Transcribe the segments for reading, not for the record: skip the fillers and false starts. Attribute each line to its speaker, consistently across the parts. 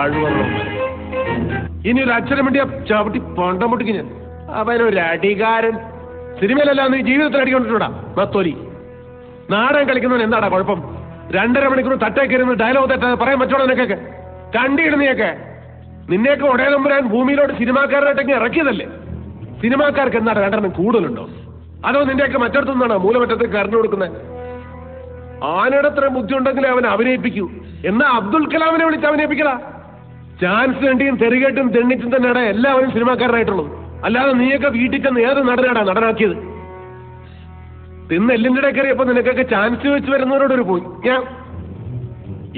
Speaker 1: വാഴുവല്ലോ. ഇനി ഒരു അക്ഷരം വേണ്ടി ചവിട്ടി പൊണ്ടമുട്ടിക്ക് ഞാൻ. അവനൊരു അടികാരൻ. സിനിമയിലല്ല നീ ജീവിതത്തിൽ അടിക്കൊണ്ടിട്ടാ മത്തോലി. നാടകം കളിക്കുന്നവൻ എന്താടാ കുഴപ്പം? 2.5 മണിക്കൂർ തട്ടേക്കരുന്ന് ഡയലോഗ് തെറ്റാതെ പറയാൻ പറ്റോളൂ നിനക്കൊക്കെ? കണ്ടിടുന്നയൊക്കെ നിന്നെയൊക്കെ ഒടയതമ്പുരാൻ ഭൂമിയിലോട്ട് സിനിമാക്കാരനായിട്ടൊക്കെ ഇറക്കിയതല്ലേ? സിനിമാക്കാർക്ക് എന്താണ് 2 കൂടുതലുണ്ടോ? അതോ നിന്റെയൊക്കെ മറ്റടുത്തു നിന്നാണോ മൂലമറ്റത്തേക്ക് കറണ്ടു കൊടുക്കുന്നത്? ആനയുടെ അത്ര ബുദ്ധി ഉണ്ടെങ്കിൽ അവൻ അഭിനയിപ്പിക്കൂ. എന്നാ അബ്ദുൽ കലാമിനെ വിളിച്ച് അഭിനയിപ്പിക്കടാ. ചാൻസ് വേണ്ടിയും തെറികേട്ടും തെണ്ണിച്ചും തന്നെയാണ് എല്ലാവരും സിനിമാക്കാരനായിട്ടുള്ളത്. അല്ലാതെ നീയൊക്കെ വീട്ടിൽ ചെന്ന് ഏത് നടനാടാ നടനാക്കിയത്? തിന്ന് എല്ലിൻ്റെ കയറിയപ്പോ നിനക്കൊക്കെ ചാൻസ് വെച്ച് വരുന്നവരോടൊരു പോയി. ഞാൻ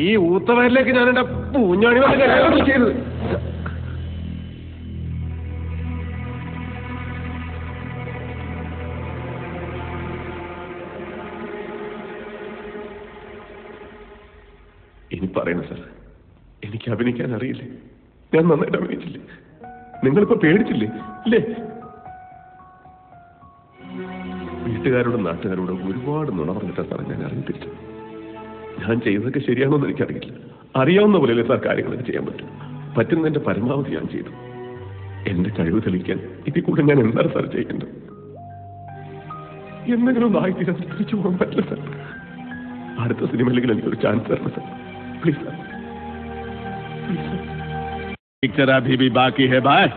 Speaker 1: ഈ ഊത്തവരിലേക്ക് ഞാൻ എന്റെ പൂഞ്ഞാണി വന്ന് ചെയ്തത്. ഇനി പറയണം സാർ, എനിക്ക് അഭിനയിക്കാൻ അറിയില്ലേ? ഞാൻ നന്നായിട്ട് അഭിനയിച്ചില്ലേ? നിങ്ങളിപ്പോ പേടിച്ചില്ലേ ഇല്ലേ? വീട്ടുകാരോടും നാട്ടുകാരോടും ഒരുപാട് നുണ പറഞ്ഞിട്ടാ സാറേ ഞാൻ അറിഞ്ഞിട്ടില്ല. ഞാൻ ചെയ്തതൊക്കെ ശരിയാണോ എന്ന് എനിക്കറിയില്ല. അറിയാവുന്ന പോലെയല്ലേ സാർ കാര്യങ്ങളൊക്കെ ചെയ്യാൻ പറ്റും. പറ്റുന്നതിന്റെ പരമാവധി ഞാൻ ചെയ്തു. എന്റെ കഴിവ് തെളിയിക്കാൻ ഇതിൽ കൂടെ ഞാൻ എന്താണ് സാർ ചെയ്യേണ്ടത്? എന്തെങ്കിലും ഒന്ന് ആയിത്തീരാൻ തിരിച്ചു പോകാൻ പറ്റില്ല സാർ. അടുത്ത സിനിമയിലെങ്കിലും എനിക്കൊരു ചാൻസ് തരണം സാർ. प्लीज सर,
Speaker 2: पिक्चर अभी भी बाकी है भाई.